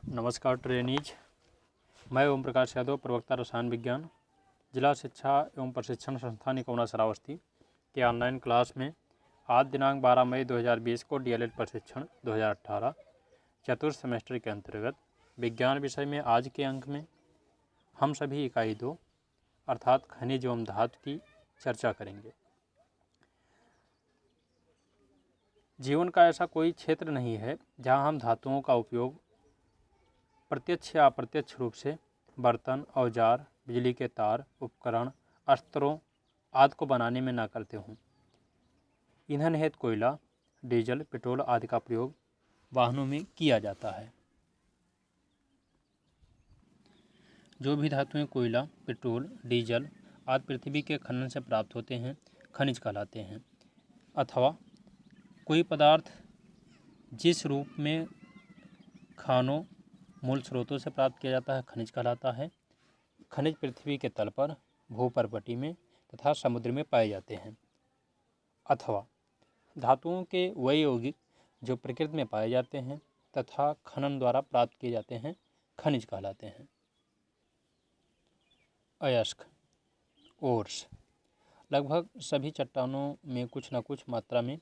नमस्कार ट्रेनीज। मैं ओम प्रकाश यादव, प्रवक्ता रसायन विज्ञान, जिला शिक्षा एवं प्रशिक्षण संस्थान इकौना श्रावस्ती के ऑनलाइन क्लास में आज दिनांक 12 मई 2020 को डीएलएड प्रशिक्षण 2018 चतुर्थ सेमेस्टर के अंतर्गत विज्ञान विषय में आज के अंक में हम सभी इकाई 2 अर्थात खनिज एवं धातु की चर्चा करेंगे। जीवन का ऐसा कोई क्षेत्र नहीं है जहां हम धातुओं का उपयोग प्रत्यक्ष या अप्रत्यक्ष रूप से बर्तन, औजार, बिजली के तार, उपकरण, अस्त्रों आदि को बनाने में न करते हों। ईंधन हेतु कोयला, डीजल, पेट्रोल आदि का प्रयोग वाहनों में किया जाता है। जो भी धातुएं कोयला, पेट्रोल, डीजल आदि पृथ्वी के खनन से प्राप्त होते हैं खनिज कहलाते हैं, अथवा कोई पदार्थ जिस रूप में खानों मूल स्रोतों से प्राप्त किया जाता है खनिज कहलाता है। खनिज पृथ्वी के तल पर, भूपर्वती में तथा समुद्र में पाए जाते हैं, अथवा धातुओं के वही यौगिक जो प्रकृति में पाए जाते हैं तथा खनन द्वारा प्राप्त किए जाते हैं खनिज कहलाते हैं। अयस्क ओर्स लगभग सभी चट्टानों में कुछ न कुछ मात्रा में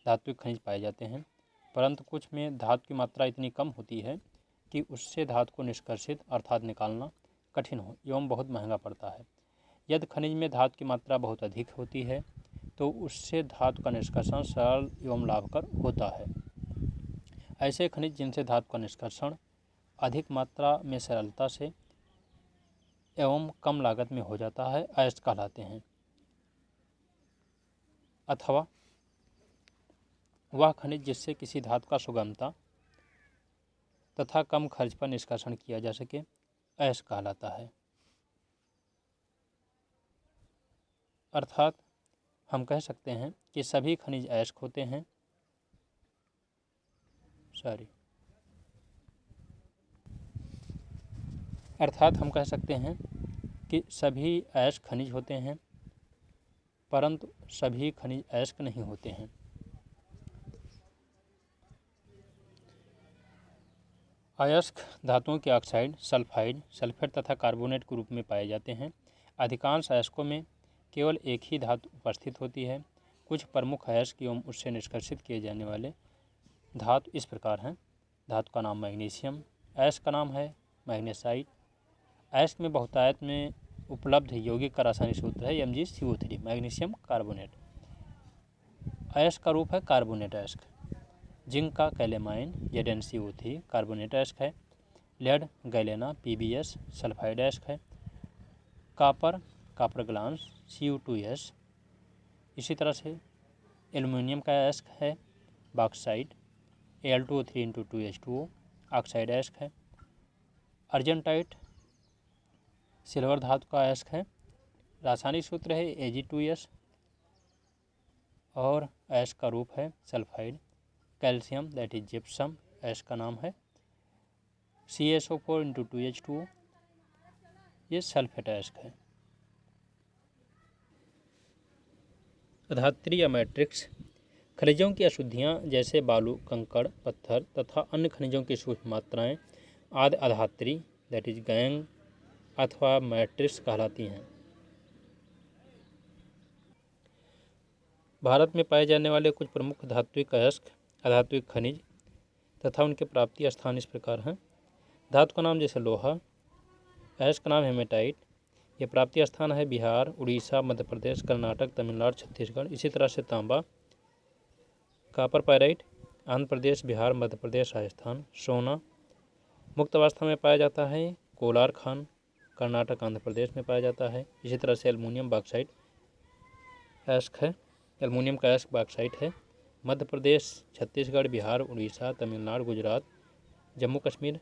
धात्विक खनिज पाए जाते हैं, परंतु कुछ में धातु की मात्रा इतनी कम होती है कि उससे धातु को निष्कर्षित अर्थात निकालना कठिन हो एवं बहुत महंगा पड़ता है। यदि खनिज में धातु की मात्रा बहुत अधिक होती है तो उससे धातु का निष्कर्षण सरल एवं लाभकर होता है। ऐसे खनिज जिनसे धातु का निष्कर्षण अधिक मात्रा में सरलता से एवं कम लागत में हो जाता है अयस्क कहलाते हैं, अथवा वह खनिज जिससे किसी धातु का सुगमता तथा कम खर्च पर निष्कर्षण किया जा सके अयस्क कहलाता है। अर्थात हम कह सकते हैं कि सभी खनिज अयस्क होते हैं। अर्थात हम कह सकते हैं कि सभी अयस्क खनिज होते हैं, परंतु सभी खनिज अयस्क नहीं होते हैं। अयस्क धातुओं के ऑक्साइड, सल्फाइड, सल्फेट तथा कार्बोनेट के रूप में पाए जाते हैं। अधिकांश अयस्कों में केवल एक ही धातु उपस्थित होती है। कुछ प्रमुख अयस्क एवं उससे निष्कर्षित किए जाने वाले धातु इस प्रकार हैं। धातु का नाम मैग्नीशियम, अयस्क का नाम है मैग्नेसाइट। अयस्क में बहुतायत में उपलब्ध यौगिक का रासायनिक सूत्र है MgCO3 मैग्नीशियम कार्बोनेट। अयस्क का रूप है कार्बोनेट अयस्क। जिंक का कैलेमाइन ZnCO3 कार्बोनेट अयस्क है। लेड गैलेना PbS सल्फाइड अयस्क है। Copper glance Cu2S। इसी तरह से एल्युमिनियम का अयस्क है बॉक्साइट Al2O3 ऑक्साइड अयस्क है। अर्जेंटाइट सिल्वर धातु का अयस्क है। रासायनिक सूत्र है Ag2S और अयस्क का रूप है sulphide. Calcium that is gypsum अयस्क का नाम है CaSO4 ये सल्फेट अयस्क है। अधात्री या मैट्रिक्स खनिजों की अशुद्धियाँ जैसे बालू, कंकड़, पत्थर तथा अन्य खनिजों की सूक्ष्म मात्राएँ आदि अधात्री दैट इज गैंग अथवा मैट्रिक्स कहलाती हैं। भारत में पाए जाने वाले कुछ प्रमुख धात्विक अयस्क, अधात्विक खनिज तथा उनके प्राप्ति स्थान इस प्रकार हैं। धातु का नाम जैसे लोहा, अयस्क का नाम हेमेटाइट। ये प्राप्ति स्थान है बिहार, उड़ीसा, मध्य प्रदेश, कर्नाटक, तमिलनाडु, छत्तीसगढ़। इसी तरह से तांबा, कापर पायराइट आंध्र प्रदेश, बिहार, मध्य प्रदेश, राजस्थान। सोना मुक्त अवस्था में पाया जाता है कोलार खान, कर्नाटक, आंध्र प्रदेश में पाया जाता है। इसी तरह से एल्युमिनियम बॉक्साइट अयस्क है। एल्युमिनियम का अयस्क बॉक्साइट है। मध्य प्रदेश, छत्तीसगढ़, बिहार, उड़ीसा, तमिलनाडु, गुजरात, जम्मू कश्मीर।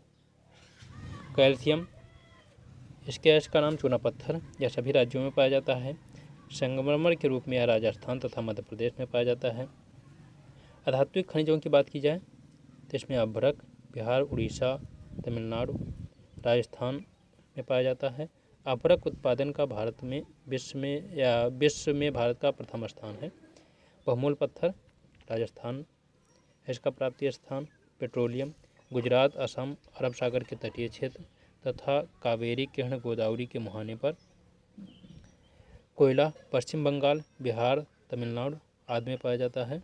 कैल्शियम इसके अयस्क का नाम चूना पत्थर यह सभी राज्यों में पाया जाता है। संगमरमर के रूप में यह राजस्थान तथा मध्य प्रदेश में पाया जाता है। अधात्विक खनिजों की बात की जाए तो इसमें अभ्रक बिहार, उड़ीसा, तमिलनाडु, राजस्थान में पाया जाता है। अभ्रक उत्पादन का भारत में विश्व में भारत का प्रथम स्थान है। बहुमूल पत्थर राजस्थान है इसका प्राप्ति स्थान। पेट्रोलियम गुजरात, असम, अरब सागर के तटीय क्षेत्र तथा कावेरी कृष्ण गोदावरी के मुहाने पर। कोयला पश्चिम बंगाल, बिहार, तमिलनाडु आदि में पाया जाता है।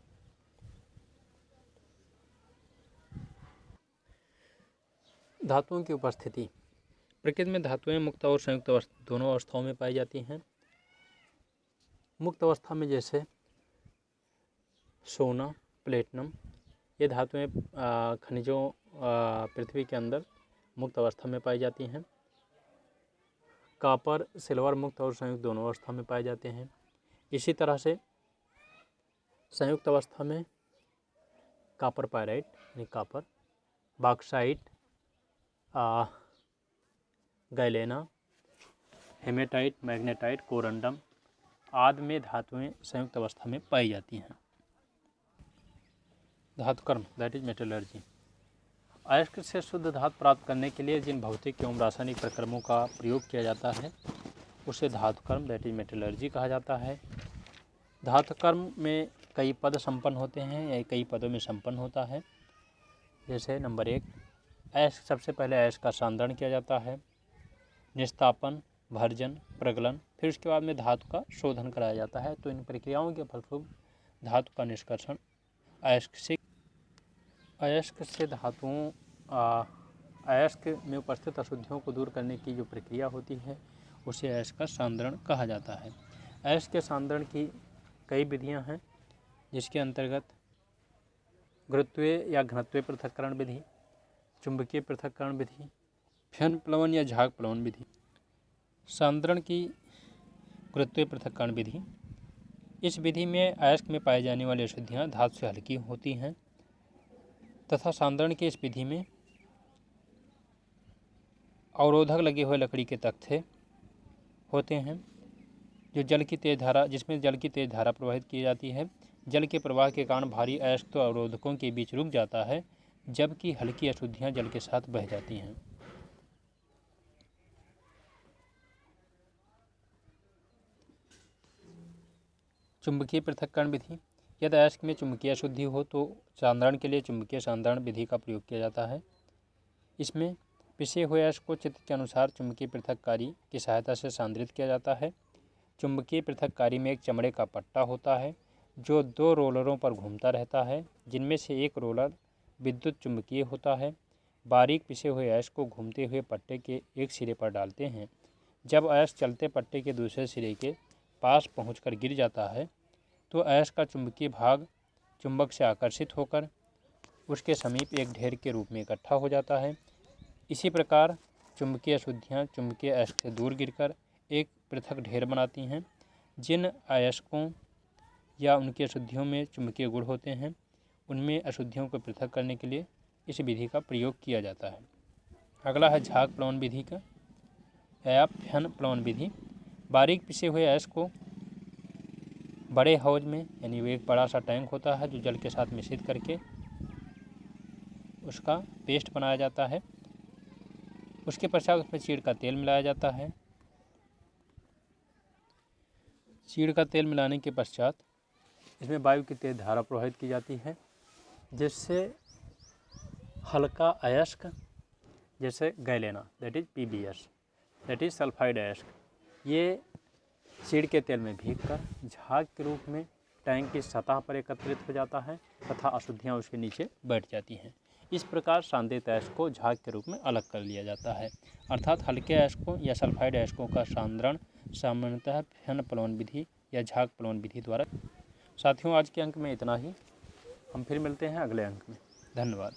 धातुओं की उपस्थिति। प्रकृति में धातुएं मुक्त और संयुक्त दोनों अवस्थाओं में पाई जाती हैं। मुक्त अवस्था में जैसे सोना, प्लेटिनम, ये धातुएं खनिजों पृथ्वी के अंदर मुक्त अवस्था में पाई जाती हैं। कॉपर, सिल्वर मुक्त और संयुक्त दोनों अवस्था में पाए जाते हैं। इसी तरह से संयुक्त अवस्था में कॉपर पायराइट यानी copper, bauxite, galena, haematite, magnetite, corundum आदि में धातुएं संयुक्त अवस्था में पाई जाती हैं। धातुकर्म दैट इज मेटलर्जी। अयस्क से शुद्ध धातु प्राप्त करने के लिए जिन भौतिक एवं रासायनिक प्रक्रमों का प्रयोग किया जाता है उसे धातुकर्म दैट इज मेटलर्जी कहा जाता है। धातुकर्म में कई पद संपन्न होते हैं या कई पदों में संपन्न होता है। जैसे नंबर 1, अयस्क, सबसे पहले अयस्क का सांद्रण किया जाता है, निस्तापन, भर्जन, प्रगलन, फिर उसके बाद में धातु का शोधन कराया जाता है। तो इन प्रक्रियाओं के फलस्वरूप धातु का निष्कर्षण अयस्क से धातुओं अयस्क में उपस्थित अशुद्धियों को दूर करने की जो प्रक्रिया होती है उसे अयस्क का सांद्रण कहा जाता है। अयस्क के सांद्रण की कई विधियां हैं, जिसके अंतर्गत गुरुत्वीय या घनत्वीय पृथक्करण विधि, चुंबकीय पृथक्करण विधि, फ्यन प्लवन या झाग प्लवन विधि। सांद्रण की गुरुत्वीय पृथक्करण विधि, इस विधि में अयस्क में पाई जाने वाली अशुद्धियाँ धातु से हल्की होती हैं तथा सांद्रण की इस विधि में अवरोधक लगे हुए लकड़ी के तख्ते होते हैं जो जिसमें जल की तेज धारा प्रवाहित की जाती है। जल के प्रवाह के कारण भारी अयस्क तो अवरोधकों के बीच रुक जाता है, जबकि हल्की अशुद्धियाँ जल के साथ बह जाती हैं। चुंबकीय पृथक्करण विधि, यदि अयस्क में चुंबकीय अशुद्धि हो तो सांद्रण के लिए चुंबकीय सांद्रण विधि का प्रयोग किया जाता है। इसमें पिसे हुए अयस्क को चित्र के अनुसार चुंबकीय पृथक्कारी की सहायता से सांद्रित किया जाता है। चुंबकीय पृथक्कारी में एक चमड़े का पट्टा होता है जो 2 रोलरों पर घूमता रहता है, जिनमें से एक रोलर विद्युत चुंबकीय होता है। बारीक पिसे हुए अयस्क को घूमते हुए पट्टे के एक सिरे पर डालते हैं। जब अयस्क चलते पट्टे के दूसरे सिरे के पास पहुंचकर गिर जाता है तो अयस्क का चुंबकीय भाग चुंबक से आकर्षित होकर उसके समीप एक ढेर के रूप में इकट्ठा हो जाता है। इसी प्रकार चुंबकीय अशुद्धियाँ चुंबकीय अयस्क से दूर गिरकर एक पृथक ढेर बनाती हैं। जिन अयस्कों या उनकी अशुद्धियों में चुंबकीय गुण होते हैं उनमें अशुद्धियों को पृथक करने के लिए इस विधि का प्रयोग किया जाता है। अगला है झाग प्लवन विधि का या फ्यन प्लवन विधि। बारीक पिसे हुए अयस्क को बड़े हौज में, यानी वो एक बड़ा सा टैंक होता है जो जल के साथ मिश्रित करके उसका पेस्ट बनाया जाता है। उसके पश्चात उसमें चीड़ का तेल मिलाया जाता है। चीड़ का तेल मिलाने के पश्चात इसमें वायु की तेज धारा प्रवाहित की जाती है, जिससे हल्का अयस्क जैसे galena that is PbS that is sulphide अयस्क, ये चीड़ के तेल में भीगकर झाग के रूप में टैंक की सतह पर एकत्रित हो जाता है तथा अशुद्धियाँ उसके नीचे बैठ जाती हैं। इस प्रकार सांद्रित अयस्क को झाग के रूप में अलग कर लिया जाता है। अर्थात हल्के अयस्कों या सल्फाइड अयस्कों का सांद्रण सामान्यतः फ्यन प्लवन विधि या झाग प्लवन विधि द्वारा। साथियों, आज के अंक में इतना ही। हम फिर मिलते हैं अगले अंक में। धन्यवाद।